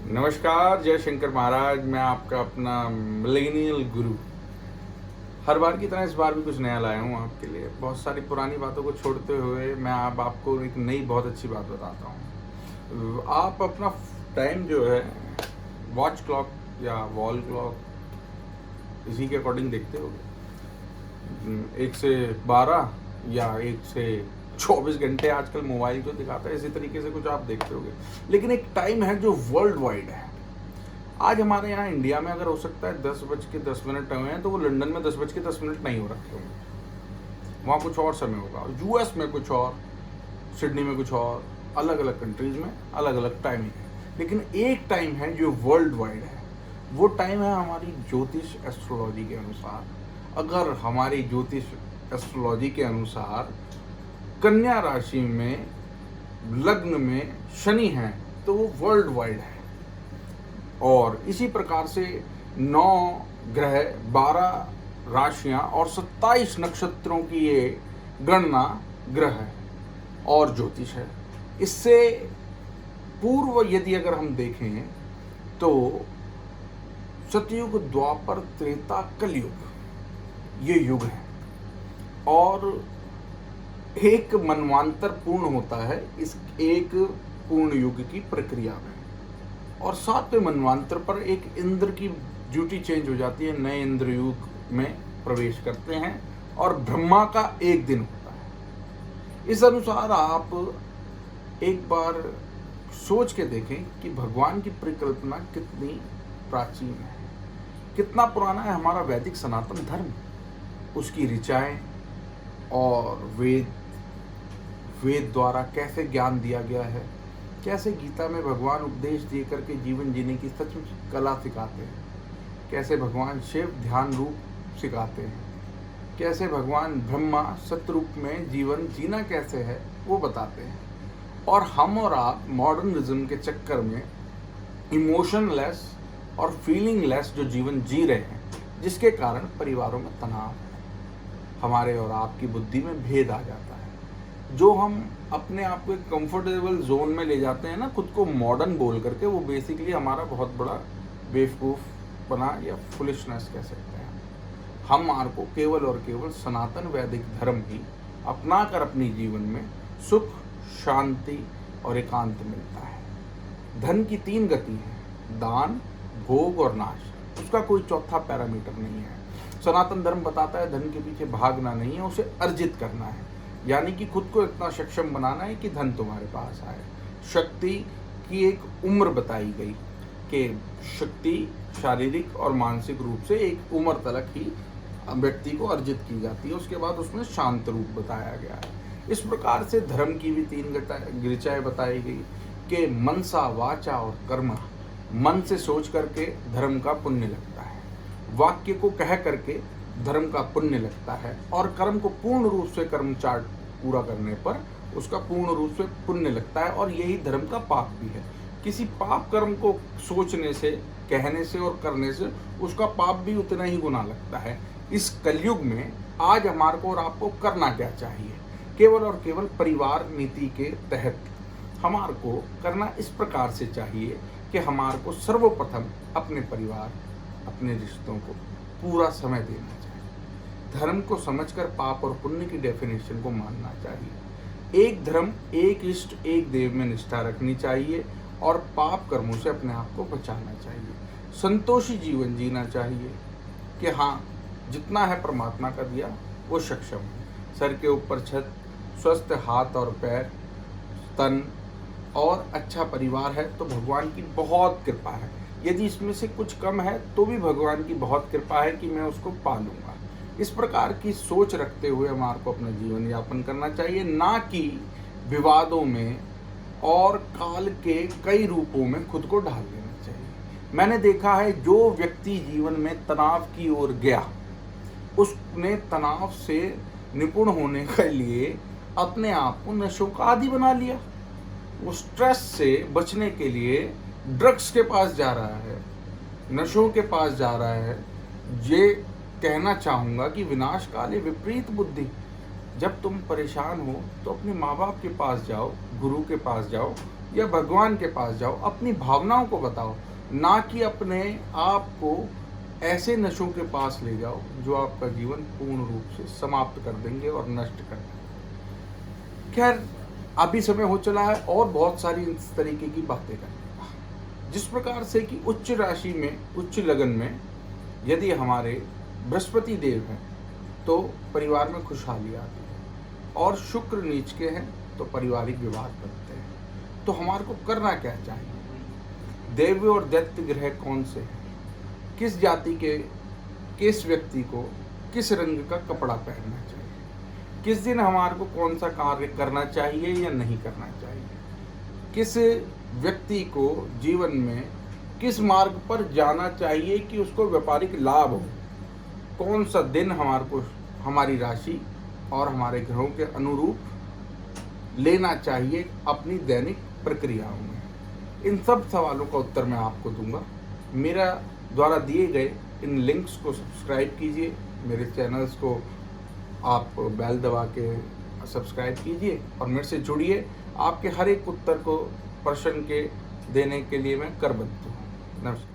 नमस्कार, जय शंकर महाराज। मैं आपका अपना मिलेनियल गुरु। हर बार की तरह इस बार भी कुछ नया लाया हूँ आपके लिए। बहुत सारी पुरानी बातों को छोड़ते हुए मैं आपको एक नई बहुत अच्छी बात बताता हूँ। आप अपना टाइम जो है वॉच क्लॉक या वॉल क्लॉक इसी के अकॉर्डिंग देखते होगे। 1 से 12 या 1 से 24 घंटे आजकल मोबाइल जो दिखाता है, इसी तरीके से कुछ आप देखते होगे। लेकिन एक टाइम है जो वर्ल्ड वाइड है। आज हमारे यहाँ इंडिया में अगर हो सकता है 10:10 हुए हैं, तो वो लंदन में 10:10 नहीं हो रखे होंगे। वहाँ कुछ और समय होगा, यूएस में कुछ और, सिडनी में कुछ और, अलग अलग कंट्रीज में अलग अलग टाइमिंग है। लेकिन एक टाइम है जो वर्ल्ड वाइड है। वो टाइम है हमारी ज्योतिष एस्ट्रोलॉजी के अनुसार। अगर हमारी ज्योतिष एस्ट्रोलॉजी के अनुसार कन्या राशि में लग्न में शनि है तो वो वर्ल्ड वाइड है। और इसी प्रकार से 9 ग्रह, 12 राशियां और 27 नक्षत्रों की ये गणना ग्रह है और ज्योतिष है। इससे पूर्व यदि अगर हम देखें तो सतयुग, द्वापर, त्रेता, कलयुग ये युग है। और एक मनवांतर पूर्ण होता है इस एक पूर्ण युग की प्रक्रिया में। और 7वें मनवांतर पर एक इंद्र की ड्यूटी चेंज हो जाती है, नए इंद्र युग में प्रवेश करते हैं और ब्रह्मा का एक दिन होता है। इस अनुसार आप एक बार सोच के देखें कि भगवान की परिकल्पना कितनी प्राचीन है, कितना पुराना है हमारा वैदिक सनातन धर्म, उसकी ऋचाएं और वेद द्वारा कैसे ज्ञान दिया गया है, कैसे गीता में भगवान उपदेश दे करके जीवन जीने की सचमुच कला सिखाते हैं, कैसे भगवान शिव ध्यान रूप सिखाते हैं, कैसे भगवान ब्रह्मा सतरूप में जीवन जीना कैसे है वो बताते हैं। और हम और आप मॉडर्निज्म के चक्कर में इमोशनलेस और फीलिंगलेस जो जीवन जी रहे हैं, जिसके कारण परिवारों में तनाव है, हमारे और आपकी बुद्धि में भेद आ जाता है। जो हम अपने आप को एक कंफर्टेबल जोन में ले जाते हैं ना, खुद को मॉडर्न बोल करके, वो बेसिकली हमारा बहुत बड़ा बेवकूफ़ बना या फुलिशनेस कह सकते हैं। हमारे को केवल और केवल सनातन वैदिक धर्म ही अपना कर अपनी जीवन में सुख, शांति और एकांत मिलता है। धन की 3 गति है, दान, भोग और नाश। उसका कोई चौथा पैरामीटर नहीं है। सनातन धर्म बताता है धन के पीछे भागना नहीं है, उसे अर्जित करना है। यानी कि खुद को इतना सक्षम बनाना है कि धन तुम्हारे पास आए। शक्ति की एक उम्र बताई गई कि शक्ति शारीरिक और मानसिक रूप से एक उम्र तक ही व्यक्ति को अर्जित की जाती है, उसके बाद उसमें शांत रूप बताया गया है। इस प्रकार से धर्म की भी 3 ऋचाएं बताई गई कि मनसा, वाचा और कर्म। मन से सोच करके धर्म का पुण्य लगता है, वाक्य को कह करके धर्म का पुण्य लगता है, और कर्म को पूर्ण रूप से कर्म चार्ट पूरा करने पर उसका पूर्ण रूप से पुण्य लगता है। और यही धर्म का पाप भी है। किसी पाप कर्म को सोचने से, कहने से और करने से उसका पाप भी उतना ही गुना लगता है। इस कलयुग में आज हमारे को और आपको करना क्या चाहिए? केवल और केवल परिवार नीति के तहत हमारे को करना इस प्रकार से चाहिए कि हमारे को सर्वप्रथम अपने परिवार, अपने रिश्तों को पूरा समय देना चाहिए। धर्म को समझकर पाप और पुण्य की डेफिनेशन को मानना चाहिए। एक धर्म, एक इष्ट, एक देव में निष्ठा रखनी चाहिए और पाप कर्मों से अपने आप को बचाना चाहिए। संतोषी जीवन जीना चाहिए कि हाँ, जितना है परमात्मा का दिया वो सक्षम है। सर के ऊपर छत, स्वस्थ हाथ और पैर, तन और अच्छा परिवार है तो भगवान की बहुत कृपा है। यदि इसमें से कुछ कम है तो भी भगवान की बहुत कृपा है कि मैं उसको पालूंगा। इस प्रकार की सोच रखते हुए हमारे को अपना जीवन यापन करना चाहिए, ना कि विवादों में और काल के कई रूपों में खुद को ढाल देना चाहिए। मैंने देखा है जो व्यक्ति जीवन में तनाव की ओर गया, उसने तनाव से निपुण होने के लिए अपने आप को नशों का आदी बना लिया। वो स्ट्रेस से बचने के लिए ड्रग्स के पास जा रहा है, नशों के पास जा रहा है। ये कहना चाहूँगा कि विनाश काले विपरीत बुद्धि। जब तुम परेशान हो तो अपने माँ बाप के पास जाओ, गुरु के पास जाओ या भगवान के पास जाओ, अपनी भावनाओं को बताओ, ना कि अपने आप को ऐसे नशों के पास ले जाओ जो आपका जीवन पूर्ण रूप से समाप्त कर देंगे और नष्ट कर देंगे। खैर, अभी समय हो चला है और बहुत सारी इस तरीके की बातें करने का, जिस प्रकार से कि उच्च राशि में, उच्च लगन में यदि हमारे बृहस्पति देव हैं तो परिवार में खुशहाली आती है, और शुक्र नीच के हैं तो पारिवारिक विवाद बनते हैं। तो हमारे को करना क्या चाहिए? दैव्य और दैत्य ग्रह कौन से हैं, किस जाति के किस व्यक्ति को किस रंग का कपड़ा पहनना चाहिए, किस दिन हमारे को कौन सा कार्य करना चाहिए या नहीं करना चाहिए, किस व्यक्ति को जीवन में किस मार्ग पर जाना चाहिए कि उसको व्यापारिक लाभ हो, कौन सा दिन हमारे को हमारी राशि और हमारे ग्रहों के अनुरूप लेना चाहिए अपनी दैनिक प्रक्रियाओं में। इन सब सवालों का उत्तर मैं आपको दूंगा। मेरा द्वारा दिए गए इन लिंक्स को सब्सक्राइब कीजिए, मेरे चैनल्स को आप बेल दबा के सब्सक्राइब कीजिए और मेरे से जुड़िए। आपके हर एक उत्तर को प्रश्न के देने के लिए मैं करबद्ध हूँ। नमस्कार।